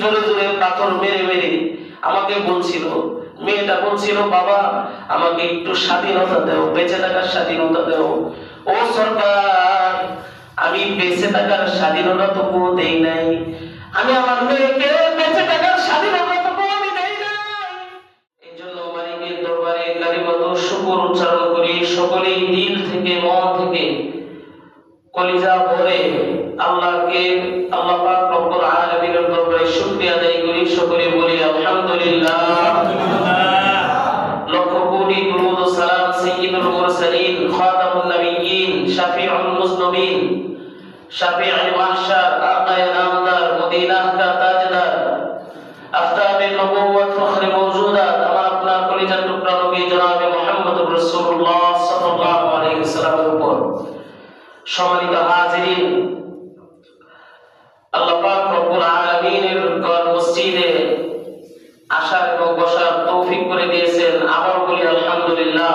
জোরে জোরে পাথর মেরে মেরে আমাকে বলছিল, মেয়েটা বলছিল, বাবা আমাকে একটু স্বাধীনতা দাও, বেঁচে থাকার স্বাধীনতা দাও। ও সরকার, আমি বেঁচে থাকার স্বাধীনতা তো কোনো দেই নাই, আমি আমার মেয়েকে বেঁচে থাকার স্বাধীনতা তো কোনো দেই নাই। এই জন্য মালিকের দরবারে কালিমাতু শুকর উচ্চারণ করি, সকলেই দিল থেকে মন থেকে কলিজা ভরে আল্লাহকে, আল্লাহ পাক রব্বুল আলামিনের দরবারে শুকরিয়া আদায় করি। সকলে বলি আলহামদুলিল্লাহ। লক্ষ কোটি দুরূদ ও সালাম সাইয়্যিদুল মুরসালিন খাতামুন নবিয়্যিন শাফিউল মুজনবিন শাফিউল মাহশার আকায়ে নামদার মদিনা কা তাজদার আফতাবে নবুওয়াত ফখরে মওজুদাত আমার আপনার কলিজার টুকরা নবী জনাবে মুহাম্মদুর রাসূলুল্লাহ সাল্লাল্লাহু আলাইহি ওয়াসাল্লামের উপর। সম্মানিত হাজিরিন, আল্লাহ পাক রব্বুল আলামিনের ঘর মসজিদে আসার এবং বসার তৌফিক করে দিয়েছেন। আবার বলি আলহামদুলিল্লাহ।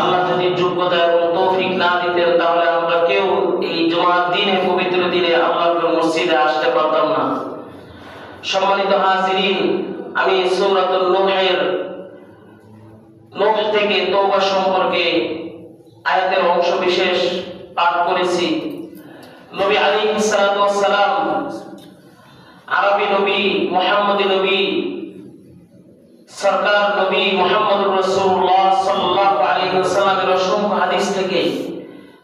আল্লাহ যদি যোগ্যতা এবং তৌফিক না দিতেন তাহলে আমরা কেউ এই জুমার দিনে, পবিত্র দিনে আল্লাহর মসজিদে আসতে পারতাম না। সম্মানিত হাজিরিন, আমি সূরাতুন নূহ থেকে তওবা সম্পর্কে আয়াতের অংশ বিশেষ পাঠ করেছি। নবী আলাইহিস সালাতু ওয়াস সালাম, আরবী নবী, মুহাম্মদী নবী, সরকার নবী মুহাম্মদুর রাসূলুল্লাহ সাল্লাল্লাহু আলাইহি ওয়াসাল্লামের অসংখ্য হাদিস থেকে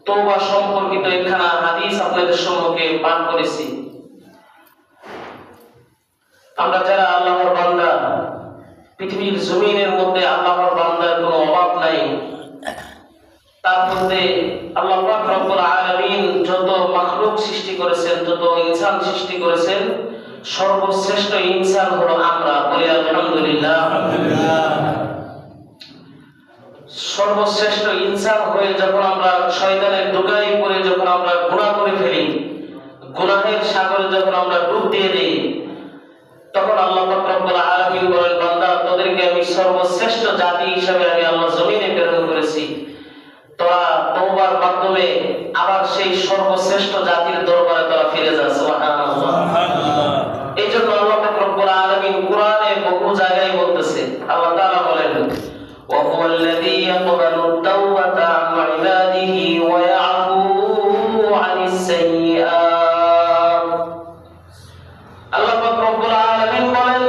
তওবা সম্পর্কিত একখানা হাদিস আপনাদের সম্মুখে পাঠ করেছি। আমরা যারা আল্লাহর বান্দা, পৃথিবীর জমিনের মধ্যে আল্লাহর বান্দার কোনো অভাব নাই। তার মধ্যে আল্লাহ পাক রব্বুল আলামিন যত মাখলুক সৃষ্টি করেছেন, যত ইনসান সৃষ্টি করেছেন, সর্বশ্রেষ্ঠ ইনসান হলো আমরা। বলি আলহামদুলিল্লাহ। সর্বশ্রেষ্ঠ ইনসান হয়ে যখন আমরা শয়তানের ধোঁকায় পড়ে যখন আমরা গুনাহ করে ফেলি, গুনাহের সাগরে যখন আমরা ডুব দিয়ে দিই, তখন আল্লাহ পাক রব্বুল আলামিন বলেন, বান্দা তোদেরকে আমি সর্বশ্রেষ্ঠ জাতি হিসেবে আমি আল্লাহ জমিনে প্রেরণ করেছি। তোরা তওবার মাধ্যমে আবার সেই সর্বশ্রেষ্ঠ জাতির দরবারে তোরা ফিরে যা। সুবহানাল্লাহ। এই জন্য আল্লাহ পাক রব্বুল আলামিন কুরআনে বহু জায়গায় বলতেছে, আল্লাহ তাআলা বলেন, ওয়া হুয়াল্লাযী ইয়াকবালুত তাওবাতা আন ইবাদিহি ওয়া ইয়াফু আনিস সাইয়্যাত। আল্লাহ পাক রব্বুল আলামিন বলেন,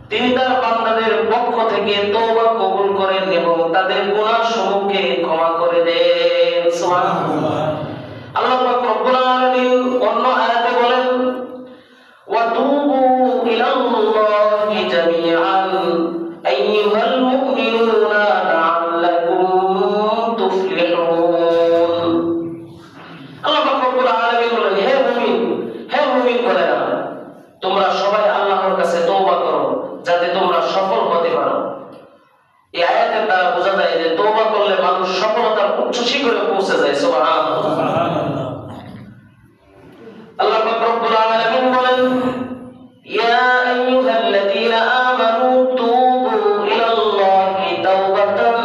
তিনি তার বান্দাদের পক্ষ থেকে তওবা কবুল করেন এবং তাদের গুনাহসমূহকে ক্ষমা করে দেন। সুবহানাল্লাহ। আল্লাহ পাক রব্বুল আলামিন অন্য আয়াতে বলেন, ওয়া তুবু ইলাল্লাহি জামিআন আইয়ুহাল মুমিনুনা লাআল্লাকুম তুফলিহুন। আল্লাহ পাক রব্বুল আলামিন বলেন, হে মুমিন বলেরা, তোমরা সবাই আল্লাহর কাছে তওবা করো যাতে তোমরা সফল হতে পারো। এই আয়াতের দ্বারা বোঝা যায় যে তওবা করলে মানুষ সফলতার উচ্চ শিখরে পৌঁছে যায়। সুবহানাল্লাহ। আল্লাহ পাক রব্বুল আলামিন বলেন, ইয়া আইয়ুহাল্লাযীনা আমানু তুবু ইলাল্লাহি তাওবাতান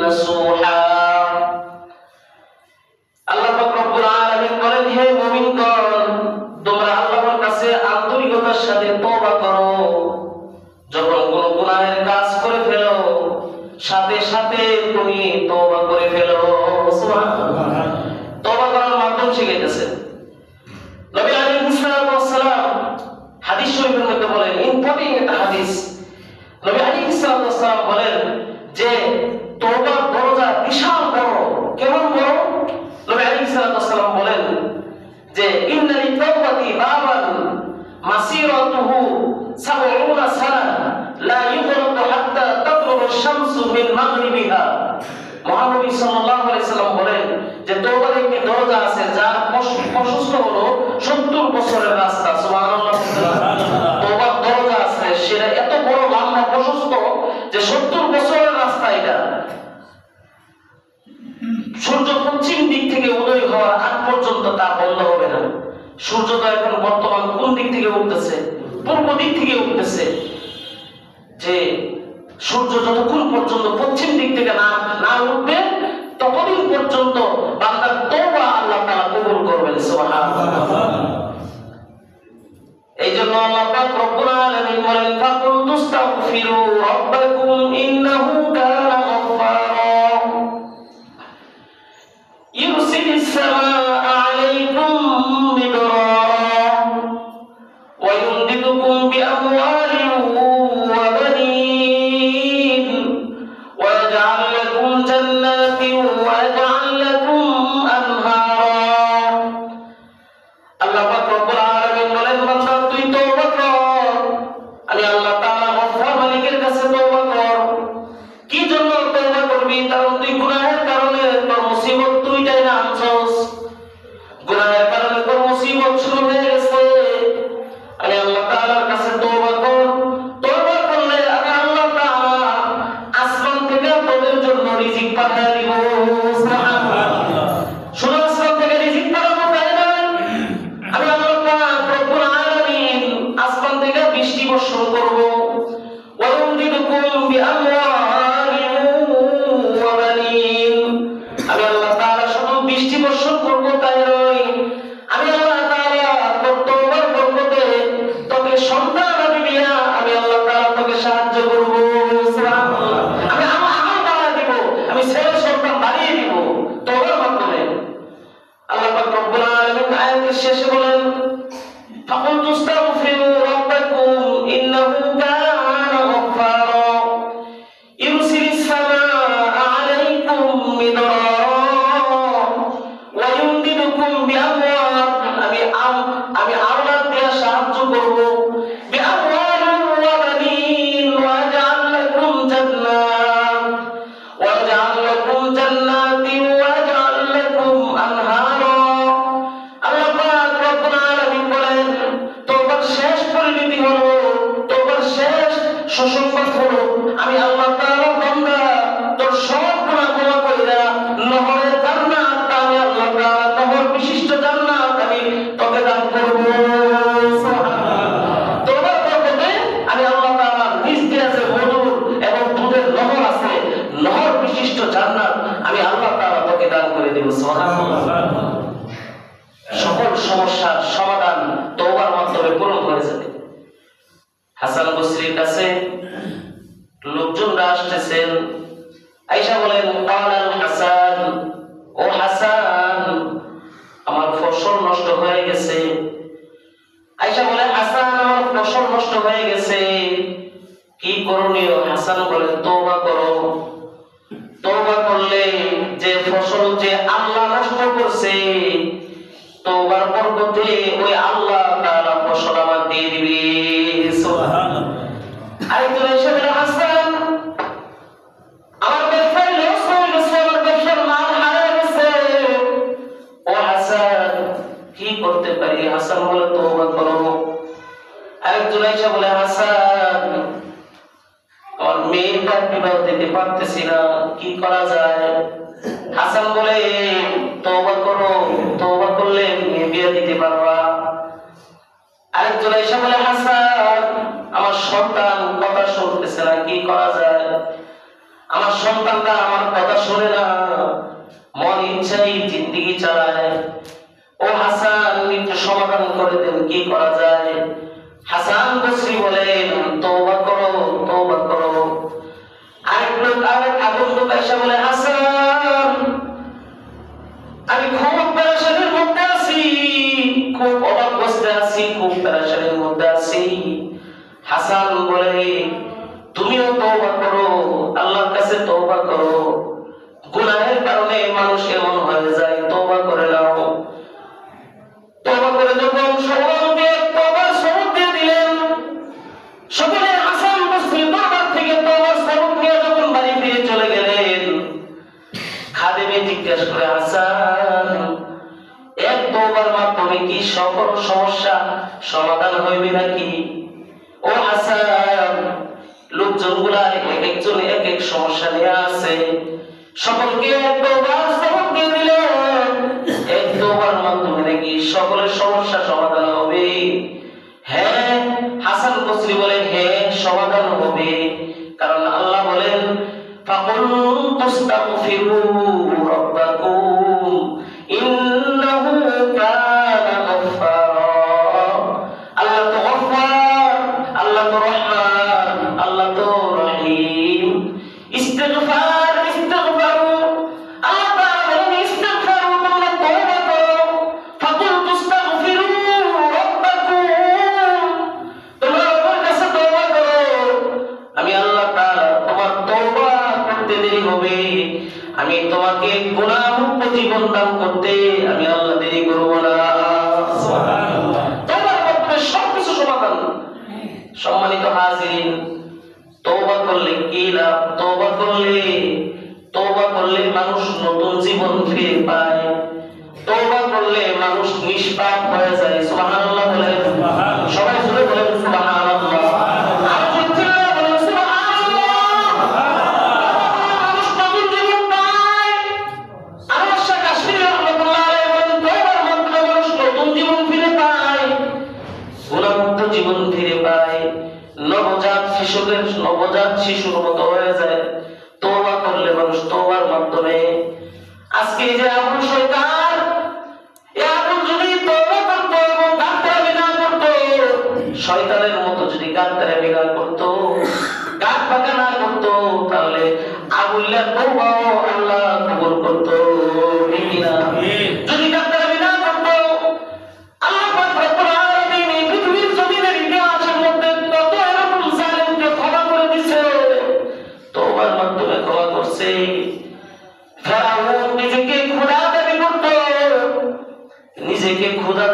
নাসুহা। আল্লাহ পাক রব্বুল আলামিন বলেন, হে মুমিনগণ, তোমরা আল্লাহর কাছে আন্তরিকতার সাথে তওবা করো। যখন কোন গুনাহের কাজ করে ফেলো, সাথে সাথে তুমি তওবা করে ফেলো। সুবহানাল্লাহ। তওবা করার মাধ্যম শিখাইতেছে নবী আলাইহিস সালাতু ওয়াস সালাম। হাদিস শরীফের মধ্যে বলেন, ইম্পর্টেন্ট একটা হাদিস, নবী আলাইহিস সালাতু ওয়াস সালাম বলেন যে তওবার দরজা বিশাল বড়। কেমন বড়? নবী আলাইহিস সালাতু ওয়াস সালাম বলেন যে ইন্না লিত-তাওবাতি বাবান মাসিরাতুহু 70 সানা লা ইউগলাকু হাত্তা তাতলুবু আশ-শামসু মিন মাগরিবিহা। মহানবী সাল্লাল্লাহু আলাইহি সাল্লাম বলেন যে তওবার একটি দরজা আছে যার প্রশস্ত হলো 70 বছরের রাস্তা। সুবহানাল্লাহ। তওবার দরজা আছে, সেটা এত বড়, লম্বা, প্রশস্ত যে 70 বছরের রাস্তা। এটা সূর্য পশ্চিম দিক থেকে উদয় হওয়ার আগ পর্যন্ত তা বন্ধ হবে না। সূর্য তো এখন বর্তমান কোন দিক থেকে উঠতেছে? পূর্ব দিক থেকে উঠতেছে। যে সূর্য যতক্ষণ পর্যন্ত পশ্চিম দিক থেকে না উঠবে ততদিন পর্যন্ত বান্দার তওবা আল্লাহ তাআলা কবুল করবেন। সুবহানাল্লাহ। এই জন্য আল্লাহ পাক রব্বুল আলামিন বলেন ফাকুল তুস্তাগফিরু রাব্বাকুম ইন্নাহু কানা গফফারা ইউরসিলিস সামাআ আলাইকুম মিদরারা ওয়া ইউমদিদুকুম বিআমওয়ালিন ওয়া বানিন ওয়া ইয়াজআল লাকুম জান্নাতিন ওয়া ইয়াজআল লাকুম আনহারা। আল্লাহ পাক রব্বুল আলামিন বলেন বান্দা তুই তওবা কর, আমি আল্লাহ তাআলা গফফার মালিকের কাছে তওবা কর। কি জন্য তওবা করবি? কারণ তুই গুনাহের কারণে তোর মুসিবত তুই টাইনা আনছস, গুনাহের কারণে তোর মুসিবত শুরু হয়ে গেছে। আমি আল্লাহ তাআলার কাছে তওবা কর। তওবা করলে আমি আল্লাহ তাআলা আসমান থেকে তোদের জন্য রিজিক পাঠিয়ে দিব। সুবহানাল্লাহ। শুনো, আসমান থেকে রিজিক পাঠাবো তাই না? আমি আল্লাহ পাক রব্বুল আলামিন আসমান থেকে বৃষ্টি বর্ষণ করব। ওয়া ইউমদিদুকুম বিআমওয়ালিন ওয়া বানিন। আমি আল্লাহ তাআলা শুধু বৃষ্টি বর্ষণ করব তাই নয়, আমি আল্লাহ তাআলা তোর তওবার বরকতে তোকে সন্তান দিয়া আমি আল্লাহ তাআলা তোকে সাহায্য করব। সুবহানাল্লাহ। আমি আমার বাড়িয়ে দিব, আমি ছেলে সন্তান বাড়িয়ে দিব তওবার মাধ্যমে। আল্লাহ পাক রব্বুল আলামিন আয়াতের শেষে বলেন ফাকুল তুস্তাগফিরু রাব্বাকুম ইন্নাহু কানা গফফারা ইউরসিলিস সামাআ আলাইকুম মিদরারা ওয়া ইউমদিদুকুম বিআমওয়াল। আমি আওলাদ দিয়ে সাহায্য করব, বিআমওয়ালিন ওয়া বানিন ওয়া ইয়াজআল লাকুম জান্নাত ওয়া ইয়াজআল লাকুম জান্নাতিন ওয়া ইয়াজআল লাকুম আনহারা। আল্লাহ পাক রব্বুল আলামিন বলেন তওবার শেষ পরিণতি হলো, তওবার শেষ সুসংবাদ হলো আমি আল্লাহ তাআলা বান্দা তোর সব গুনাহ ক্ষমা কইরা নহরের জান্নাত, আমি আল্লাহ তাআলা নহর বিশিষ্ট জান্নাত আমি তোকে দান করব। সুবহানাল্লাহ। তওবার বরকতে আমি আল্লাহ তাআলা নিজ দিয়ে যে মধুর এবং দুধের নহর আছে, নহর বিশিষ্ট জান্নাত আমি আল্লাহ তাআলা তোকে দান করে দেব। সুবহানাল্লাহ। সকল সমস্যার সমাধান তওবার মাধ্যমে পূরণ করে যাবে। হাসান বসরির কাছে লোকজনরা আসতেছেন, আয়েশা বলেন কালাল হাসান, ও হাসান আমার ফসল নষ্ট হয়ে গেছে। আয়েশা বলে হাসান আমার ফসল নষ্ট হয়ে গেছে, কি করণীয়? হাসান বলে তওবা করো। তওবা করলে যে ফসল যে আল্লাহ নষ্ট করছে তওবার বরকতে ওই আল্লাহ তাআলা ফসল আমাকে দিয়ে দিবে। সুবহানাল্লাহ। আরেকজন এসে বলে হাসান আমার ব্যবসায় লস হয়ে গেছে, আমার ব্যবসার মাল হারিয়ে গেছে। ও হাসান কি করতে পারি? হাসান বলে তওবা করো। আরেকজন এসে বলে হাসান আমার মেয়েটা বিবাহ দিতে পারতেছি না, কি করা যায়? হাসান বলে তওবা করো, তওবা করলে মেয়ে বিয়ে দিতে পারবা। আরেকজন এসে বলে হাসান আমার সন্তান কথা শুনতেছে না, কি করা যায়? আমার সন্তানটা আমার কথা শুনে না, মন ইচ্ছাই জিন্দেগি চালায়। ও হাসান একটু সমাধান করে দেন, কি করা যায়? হাসান বসরি বলেন তওবা করো, তওবা করো। আরেক বন্ধু এসে বলে হাসান আমি খুব পেরেশানির মধ্যে আছি, খুব অভাবগ্রস্ত আছি, খুব পেরেশানির মধ্যে আছি। হাসান বলে তুমিও তওবা করো, আল্লাহর কাছে তওবা করো। গুনাহের কারণে মানুষ এমন হয়ে যায়, তওবা করে নাও। তওবা করে যখন সকলকে তওবার সবক দিয়ে দিলেন, সকলে হাসান বসরির দরবার থেকে তওবার সবক নিয়ে যখন বাড়ি ফিরে চলে গেলেন, খাদেমে জিজ্ঞাসা করে হাসান এক তওবার মাধ্যমে কি সকল সমস্যা সমাধান হইবে নাকি? ও হাসান লোকজনগুলা এক একজন এক এক সমস্যা নিয়ে আছে, সকলকে এক তওবার সবক দিয়ে দিলেন, এক তওবার মাধ্যমে নাকি সকলের সমস্যা সমাধান হবে? হ্যাঁ, হাসান বসরি বলেন হ্যাঁ সমাধান হবে। কারণ আল্লাহ বলেন ফাকুল তুস্তাগফিরু রাব্বাকুম ইন্নাহু কানা গফফারা। আল্লাহ তো দেরি হবে, আমি তোমাকে গুনাহমুক্ত জীবন দান করতে আমি আল্লাহ দেরি করব না। সুবহানাল্লাহ। তওবার মাধ্যমে সবকিছু সমাধান। সম্মানিত হাজিরিন, তওবা করলে কি লাভ? তওবা করলে মানুষ নতুন জীবন ফিরে পায়। তওবা করলে মানুষ নিষ্পাপ হয়ে যায়। সুবহানাল্লাহ বলেন। সবাই জোরে বলেন সুবহানাল্লাহ। আর যদি বলেন সুবহানাল্লাহ, মানুষ নতুন জীবন পায়। আর শাহ কাশ্মীরি রাহমাতুল্লাহ আলাইহি বলেন, তওবার মাধ্যমে মানুষ নতুন জীবন ফিরে পায়, গুনাহমুক্ত জীবন ফিরে পায়, নবজাত শিশুর মতো হয়ে যায়। তওবা করলে মানুষ তওবার মাধ্যমে। আজকে যে আবু সরকার, এই আবু যদি তওবা করতো এবং গাদ্দারি না করতো, শয়তানের মতো যদি গাদ্দারি না করতো, গাদ বাঁকা না করতো, তাহলে আবুল্লাহ তওবাও আল্লাহ কবুল করতো। ঠিক না? যদি গাদ্দারি না করতো, আল্লাহ পাক রব্বুল আলামিন এই পৃথিবীর জমিনের ইতিহাসের মধ্যে কত এরকম জালেমকে ক্ষমা করে দিয়েছে, তওবার মাধ্যমে ক্ষমা করছে। ফেরাউন নিজেকে খোদা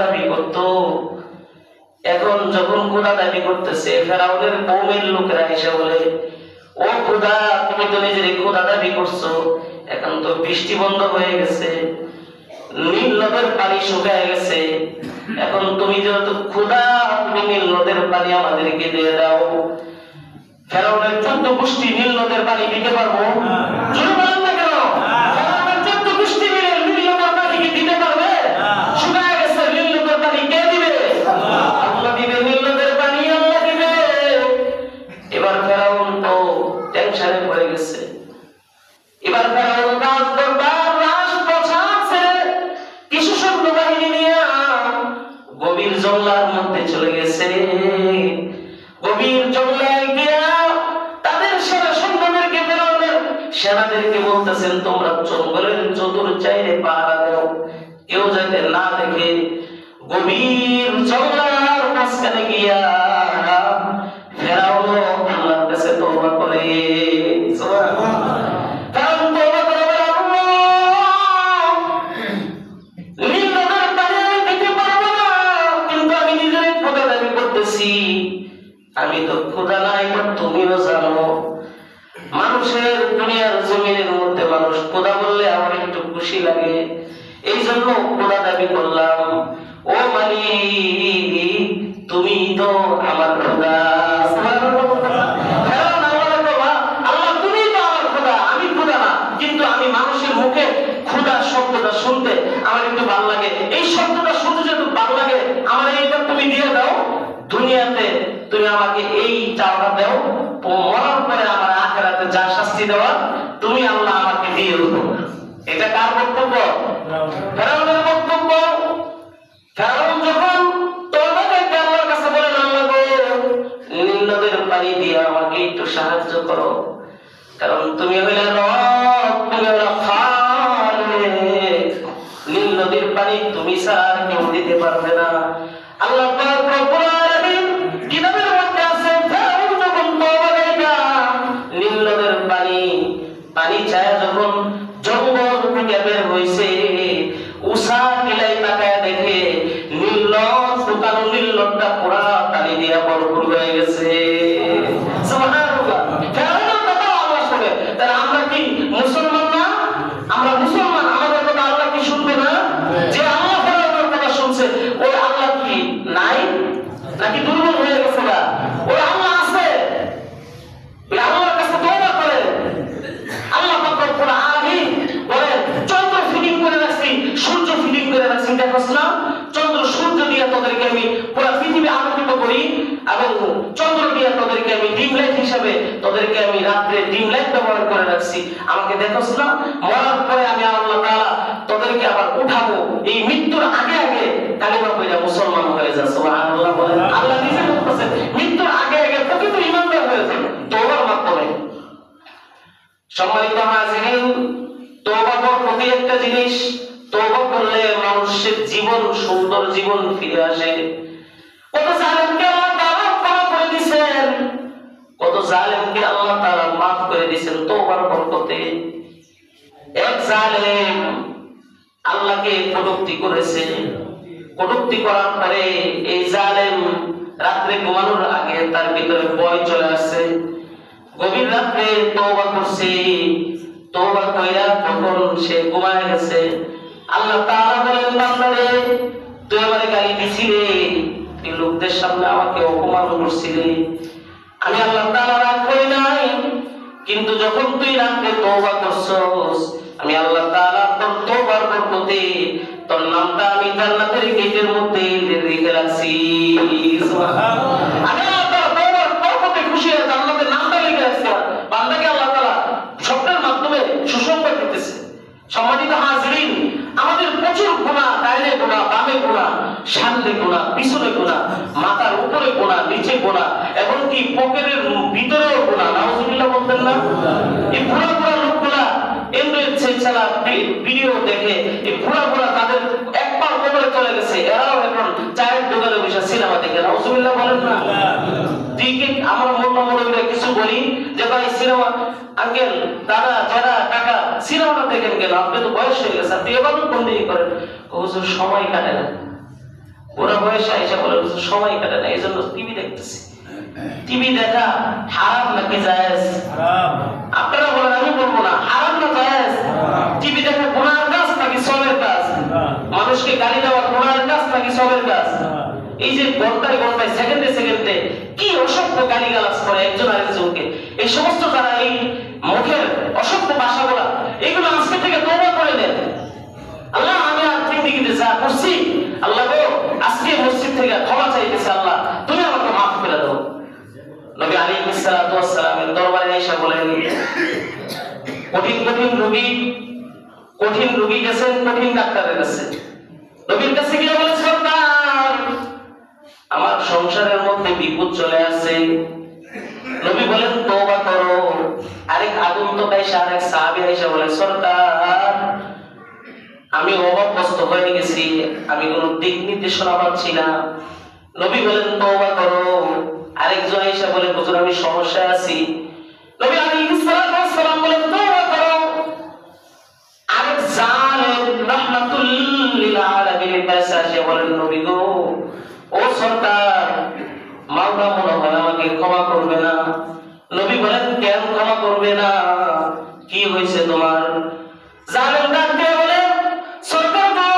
দাবি করত। এখন যখন খোদা দাবি করতেছে, ফেরাউনের কওমের লোকেরা এসে বলে, ও খোদা, তুমি তো নিজের খোদা দাবি করছো, এখন তো বৃষ্টি বন্ধ হয়ে গেছে, নীল নদের পানি শুকিয়ে গেছে, এখন তুমি যেহেতু খোদা, তুমি নীল নদের পানি আমাদেরকে দিয়ে দাও। ফেরাউনের 14 গোষ্ঠী নীল নদের পানি দিতে পারবো? জোরে বলেন না কেন? ফেরাউনের 14 গোষ্ঠী মিলে নীল নদের পানি কি দিতে পারবে? শুকিয়ে গেছে, নীল নদের পানি কে দিবে? আল্লাহ দিবে। নীল নদের পানি আল্লাহ দিবে। এবার ফেরাউন তো টেনশনে পড়ে গেছে। এবার ফেরাউন রাজপ্রাসাদ ছেড়ে কিছু সৈন্যবাহিনী নিয়ে গভীর জঙ্গলের মধ্যে চলে গেছে। গভীর জঙ্গলে গিয়া তাদের সেনাদেরকে বলতেছেন, তোমরা জঙ্গলের চতুর্চাইরে পাহারা দাও, কেউ যাতে না দেখে। গভীর জঙ্গলের মাঝখানে গিয়া ফেরাউন আল্লাহর কাছে তওবা করে। ফেরাউন তওবা করে, নীল নদের পানি দিতে পারবো না, কিন্তু আমি নিজের খোদা দাবি করতেছি। আমি তো খোদা নাই, তুমিও জানো। মানুষের দুনিয়ার জমিনের মধ্যে মানুষ খোদা বললে আমার একটু খুশি লাগে, এই জন্য খোদা দাবি করলাম। ও মালিক, তুমি তো আমার খোদা। আল্লাহ তুমি তো আমার খোদা, আমি খোদা না, কিন্তু আমি মানুষের মুখে খোদা শব্দটা শুনতে আমার একটু ভালো লাগে। এই শব্দটা শুনতে যদি ভালো লাগে, আমার এইটা তুমি দিয়ে দাও। দুনিয়াতে তুমি আমাকে এই চাওয়াটা দাও, মরার পরে আমার আখিরাতে যা শাস্তি দেওয়া তুমি আল্লাহ আমাকে দিয়ে দেবো। এটা কার বক্তব্য? ফেরাউনের বক্তব্য। ফেরাউন যখন তওবা করে আল্লাহর কাছে বলেন, আল্লাহ গো, নীল নদের পানি দিয়ে আমাকে একটু সাহায্য করো, কারণ তুমি হইলে রব, তুমি হইলে খালিক। নীল নদীর পানি তুমি ছাড়া কেউ দিতে পারবে না। আল্লাহ পাক রব্বুল আলামিন কিতাবের মধ্যে আছে, ফেরাউন যখন তওবা কইরা নীল নদের পানি চায় যখন জঙ্গল থেকে বের হইছে, উষা কিলাই তাকায় দেখে নীল নদ, শুকানো নীল নদটা পুরা পানি দিয়া ভরপুর হয়ে গেছে। সুবহানাল্লাহ। ফেরাউনের কথা আল্লাহ শুনে। তাহলে আমরা কি মুসলমান না? আমরা মুসলমান, আমাদের কথা আল্লাহ কি শুনবে না? যে আল্লাহ ফেরাউনের কথা শুনছে, ওই আল্লাহ কি নাই নাকি দুর্বল হয়ে গেছে? না, ওই আল্লাহ আছে। ওই আল্লাহর কাছে তওবা করে। আল্লাহ পাক রব্বুল আলামিন বলেন, চন্দ্র ফিটিং করে রাখছি, সূর্য ফিটিং করে রাখছি, দেখোস না? চন্দ্র সূর্য দিয়ে তোদেরকে আমি পুরো পৃথিবী আলোকিত করি, এবং চন্দ্র দিয়ে তোদেরকে আমি ডিম লাইট হিসাবে তোদেরকে আমি রাত্রে ডিম লাইট ব্যবহার করে রাখছি। আমাকে দেখোস না? মরার পরে আমি আল্লাহ তাআলা তোদেরকে আবার উঠাবো, এই মৃত্যুর আগে আগে কালিমা পড়ে মুসলমান হয়ে যা। সুবহানাল্লাহ বলেন। আল্লাহ নিজে বলতেছেন, মৃত্যুর আগে আগে প্রকৃত ঈমানদার হয়ে যাবে তওবার মাধ্যমে। সম্মানিত হাজিরিন, তওবা প্রতি একটা জিনিস, তওবা করলে মানুষের জীবন, সুন্দর জীবন ফিরে আসে। কত জালেমকে আল্লাহ তাআলা ক্ষমা করে দিয়েছেন, কত জালেমকে আল্লাহ তাআলা মাফ করে দিয়েছেন তওবার বরকতে। এক জালেম আল্লাহকে কটূক্তি করেছে, কটূক্তি করার পরে এই জালেম রাত্রে ঘুমানোর আগে তার ভিতরে ভয় চলে আসছে, গভীর রাত্রে তওবা করছে, তওবা কইরা তখন সে ঘুমায় গেছে। আল্লাহ তাআলা বলেন, বান্দারে তুই আমারে গালি দিছিলি, এই লোকদের সামনে আমাকে অপমান করছিলি, আমি আল্লাহ তাআলা রাগ করি নাই, কিন্তু যখন তুই রাত্রে তওবা করছস আমি আল্লাহ তাআলা তোর তওবার বরকতে তোর নামটা আমি জান্নাতের গেটের মধ্যে লিখে রাখছি। সুবহানাল্লাহ। আমি আল্লাহ তাআলা তওবার বরকতে খুশি হয়ে জান্নাতের নামটা লিখে রাখছি। বান্দাকে আল্লাহ তাআলা স্বপ্নের মাধ্যমে সুসংবাদ দিতেছে। সম্মানিত হাজিরিন, আমাদের প্রচুর গুনাহ, ডাইনে গুনাহ, বামে গুনাহ, সামনে গুনাহ, পিছনে গুনাহ, মাথার উপরে গুনাহ, নিচে গুনাহ, এমনকি পকেটের ভিতরেও গুনাহ। নাউজুবিল্লাহ বলতেন না? এই বুড়া বুড়া লোকগুলা এন্ড্রয়েড সেট চালা ভিডিও দেখে এই বুড়া বুড়া তাদের একবার কবরে চলে গেছে, এরাও এখন চায়ের দোকানে বসে সিনেমা দেখে। নাউজুবিল্লাহ বলেন না? দিকে আমরা মোটামুটি কিছু বলি যে ভাই সিনেমা, আঙ্কেল দাদা যারা কাকা সিনেমাটা দেখেন কেন, আপনি তো বয়স হয়ে গেছে, আপনি এবার বন্দি করেন। হুজুর সময় কাটে না, ওরা বয়সে এসে বলে হুজুর সময় কাটে না, এই জন্য টিভি দেখতেছি। টিভি দেখা হারাম নাকি জায়েজ? হারাম। আপনারা বলেন, আমি বলবো না, হারাম না জায়েজ? টিভি দেখা গুনার কাজ নাকি সবের কাজ? মানুষকে গালি দেওয়া গুনার কাজ নাকি সবের কাজ? এই যে ঘন্টায় ঘন্টায় সেকেন্ডে সেকেন্ডে কি অসভ্য গালিগালাজ করে একজন আরেকজনকে, এই সমস্ত যারা এই মুখের অসভ্য ভাষাগুলা, এগুলো আজকে থেকে তওবা করে নেন। আল্লাহ আমি আর জিন্দেগিতে যা করছি, আল্লাহ গো আজকে মসজিদ থেকে ক্ষমা চাইতেছি, আল্লাহ তুমি আমাকে মাফ করে দাও। নবী আলাইহিস সালাতু ওয়াস সালামের দরবারে এসে বলেন, কঠিন কঠিন রোগী গেছেন কঠিন ডাক্তারের কাছে। নবীর কাছে গিয়ে বলে, সরকার আমার সংসারের মধ্যে বিপদ চলে আসছে। নবী বলেন, তওবা করো। আরেক আগন্তুক এসে আরেক সাহাবী এসে বলে, সরকার আমি অভাবগ্রস্ত হয়ে গেছি, আমি কোনো দিক নির্দেশনা পাচ্ছি না। নবী বলেন, তওবা করো। আরেকজন এসে বলে, হুজুর আমি সমস্যায় আছি। নবী আলাইহিস সালাতু ওয়াস সালাম বলেন, তওবা করো। আরেক জালেম রাহমাতুল লিল আলামিনের কাছে এসে বলেন, নবী গো ও সরকার মাওলা মনে হয় আমাকে ক্ষমা করবে না। নবী বলেন, কেন ক্ষমা করবে না, কি হয়েছে তোমার? জালেম ডাক দিয়ে বলে, সরকার গো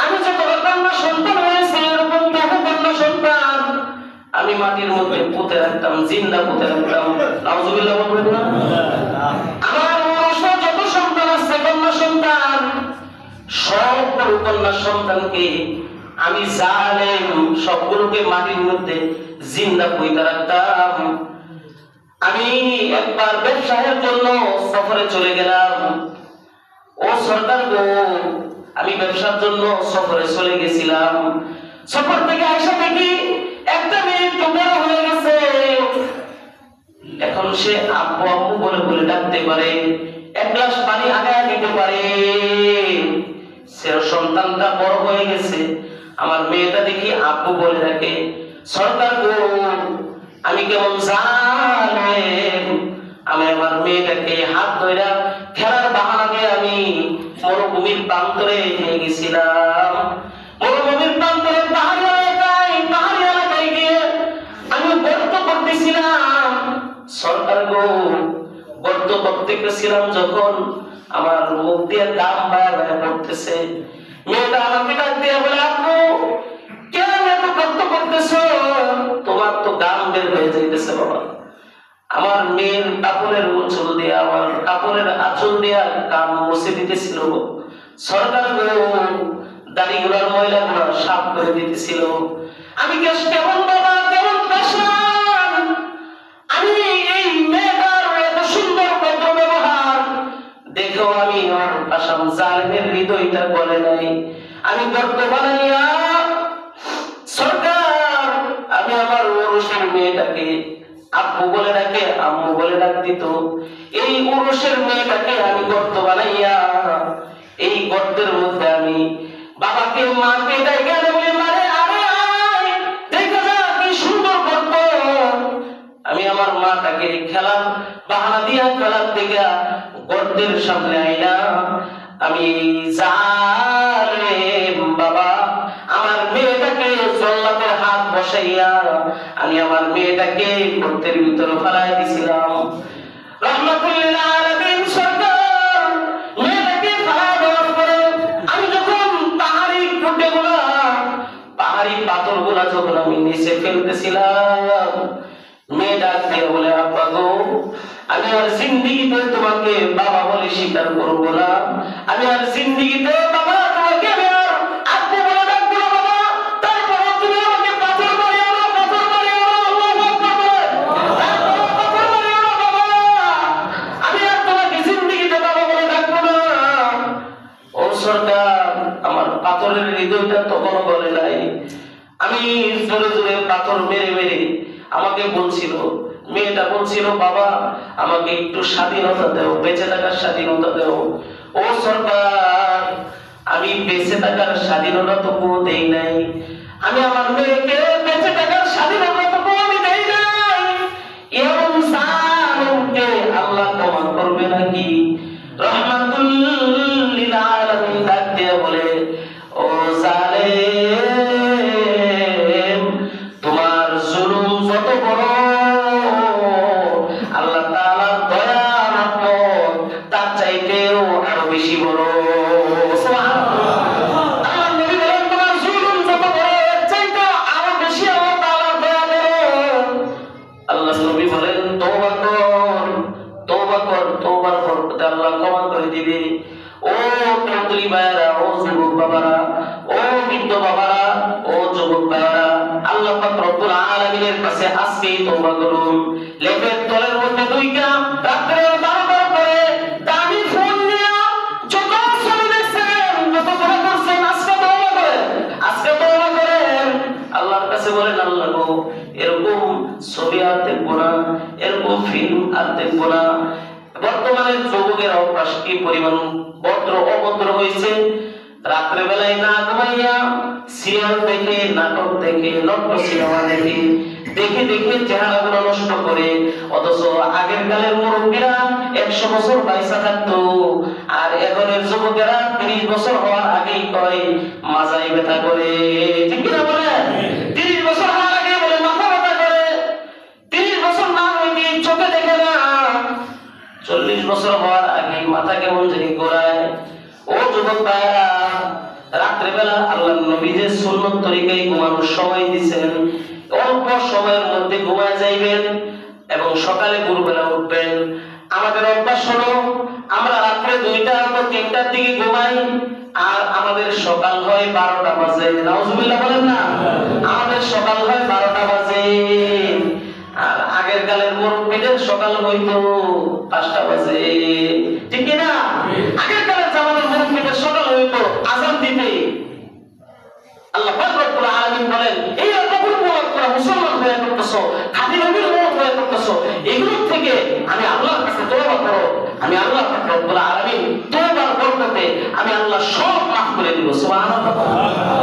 আমি যে কন্যা সন্তান হয়েছে এরকম বহু কন্যা সন্তান আমি মাটির মধ্যে পুঁতে রাখতাম, জিন্দা পুঁতে রাখতাম। নাউজুবিল্লাহ বলবেন না? আমার যত সন্তান আছে কন্যা সন্তান, সব কন্যা সন্তানকে আমি জালেম সবগুলোকে মাটির মধ্যে জিন্দা পুঁতে রাখতাম। আমি একবার ব্যবসায়ের জন্য সফরে চলে গেলাম। ও সরকার গো আমি ব্যবসার জন্য সফরে চলে গেছিলাম। সফর থেকে আইসা দেখি একটা মেয়ে একটু বড় হয়ে গেছে, এখন সে আব্বু আব্বু বলে বলে ডাকতে পারে, এক গ্লাস পানি আগায় দিতে পারে। সে সন্তানটা বড় হয়ে গেছে, আমার মেয়েটা দেখি আব্বু বলে ডাকে। সরকার গো আমি কেমন জালেম, আমি আমার মেয়েটাকে হাত ধরে খেলার বাহানা দিয়ে আমি মরুভূমির প্রান্তরে নিয়ে গেছিলাম। মরুভূমির প্রান্তরে পাহাড়ি এলাকায় গিয়ে আমি গর্ত করতেছিলাম। সরকার গো গর্ত করতে গেছিলাম যখন আমার মুখ দিয়ে দাম বায়া বায়া পড়তেছে। মেয়েটা আমাকে ডাক দিয়ে বলে, আপু কেন এত গর্ত করতেছো, তোমার তো গাম বের হয়ে যাইতেছে বাবা। আমার মেয়ের কাপড়ের আঁচল দিয়ে আমার কাপড়ের আঁচল দিয়ে কান মুছে দিতেছিল। সরকার গো দাড়িগুলোর ময়লাগুলো সাফ করে দিতেছিল। আমি কেমন বাবা কেমন পেশান, আমি এই মেয়েটার এত সুন্দর কত ব্যবহার দেখেও আমি আমার আসাম জালেমের হৃদয়টা গলে নাই। আমি গর্ত বানাইয়া সরকার আমি আমার ওরসের মেয়েটাকে আব্বু বলে ডাকে আম্মু বলে ডাক দিত। এই ওরসের মেয়েটাকে আমি গর্ত বানাইয়া এই গর্তের মধ্যে আমি বাবাকে মাকে ডাকে বলে, মারে আরে দেখা যা কি সুন্দর গর্ত। আমি আমার আমার মাটাকে খেলার বাহানা দিয়া খেলার থেকে গর্তের সামনে আইনা আমি জালেম বাবা আমার মেয়েটাকে জল্লাদের হাত বসাইয়া আমি আমার মেয়েটাকে গর্তের ভিতরে ফেলাই দিছিলাম। রহমাতুল্লিল আলামিন সরকার মেয়েটাকে ফেলাই দেওয়ার পরে আমি যখন পাহাড়ি খুঁটেগুলা পাহাড়ি পাথরগুলা যখন আমি নিচে ফেলতেছিলাম, মেয়ে ডাক দিয়ে বলে আব্বা গো আমি আর জিন্দেগিতে তোমাকে বাবা বলে স্বীকার করবো না, আমি আর জিন্দেগিতে বাবা তোমাকে আমি আর আব্বু বলে ডাকবো না বাবা, তারপরে তুমি আমাকে পাথর মারিও না, পাথর মারিও না, আল্লাহু আকবার বলে তারপরে পাথর মারিও না বাবা, আমি আর তোমাকে জিন্দেগিতে বাবা বলে ডাকবো না। ও সরকার আমার পাথরের হৃদয়টা তখনও বলে নাই, আমি জোরে জোরে পাথর মেরে মেরে আমাকে বলছিল, মেয়েটা বলছিল বাবা আমাকে একটু স্বাধীনতা দাও, বেঁচে থাকার স্বাধীনতা দাও। ও সরকার আমি বেঁচে থাকার স্বাধীনতা তো দেই নাই, আমি আমার মেয়েকে বেঁচে থাকার স্বাধীনতা তো আমি দেই নাই, এমন জালেমকে আল্লাহ ক্ষমা করবে নাকি? রহমাতুল লিল আলামিন ডাক দিয়ে বলে ও জালেম তোমার জুলুম যত বড় আল্লাহ তাআলার দয়া রহমত তার চাইতেও আরো বেশি বড়। সুবহানাল্লাহ। আল্লাহর নবী বলেন তোমার জুলুম যত বড় এর চাইতে আরো বেশি আল্লাহ তাআলার দয়া বড়। আল্লাহর নবী বলেন তওবা কর, তওবা কর, তওবার বরকতে আল্লাহ ক্ষমা করে দিবে। ও কাতুলি ভাইরা, ও যুবক বাবারা, ও বৃদ্ধ বাবারা, ও যুবক ভাইরা, আল্লাহ পাক রব্বুল আলামিনের কাছে আজকেই তওবা করুন। লেপের তলের মধ্যে দুই কাপ রাত্রে 12টার পরে দামি ফোন নিয়ে যত ছবি দেখছেন, যত করে করছেন, আজকে তওবা করেন, আজকে তওবা করেন। আল্লাহর কাছে বলেন আল্লাহ গো এরকম ছবি আর দেখবো না, এরকম ফিল্ম আর দেখবো না। বর্তমানে যুবকের অভ্যাস কি পরিমাণ ভদ্র অভদ্র হয়েছে, রাত্রে বেলায় না ঘুমাইয়া সিরিয়াল দেখে, নাটক দেখে, নটক সিনেমা দেখে, দেখে দেখে চেহারাগুলো নষ্ট করে। অথচ আগের কালের মুরব্বীরা 100 বছর বাইসা থাকতো, আর এখনের যুবকেরা 30 বছর হওয়ার আগেই কয় মাজায় ব্যথা করে। ঠিক কিনা বলেন? 30 বছর হওয়ার আগে বলে মাথা ব্যথা করে, 30 বছর না হইতে চোখে দেখে না, 40 বছর হওয়ার আগে মাথা কেমন জানি ঘোরায়। ও যুবক ভাইরা রাত্রেবেলা আল্লাহর নবী যে সুন্নত তরিকায় ঘুমানোর সময় দিয়েছেন, অল্প সময়ের মধ্যে ঘুমায় যাইবেন এবং সকালে ভোরবেলা উঠবেন। আমাদের অভ্যাস হলো আমরা রাত্রে 2টা বা 3টার দিকে ঘুমাই, আর আমাদের সকাল হয় 12টা বাজে। নাউজুবিল্লাহ বলেন না? আমাদের সকাল হয় 12টা বাজে, আর আগের কালের মুরব্বীদের সকাল হইতো 5টা বাজে। ঠিক কিনা? আগের কালের জামানার মুরব্বীদের সকাল হইতো আযান দিতে। আল্লাহ পাক রব্বুল আলামিন বলেন এই রকম তোমরা মুসলমান হয়ে করতেছো, খাঁটি নবীর উম্মত হয়ে করতেছো, এগুলো থেকে আমি আল্লাহর কাছে তওবা করো, আমি আল্লাহ পাক রব্বুল আলামিন তওবার বরকতে আমি আল্লাহ সব মাফ করে দিব। সুবহানাল্লাহ।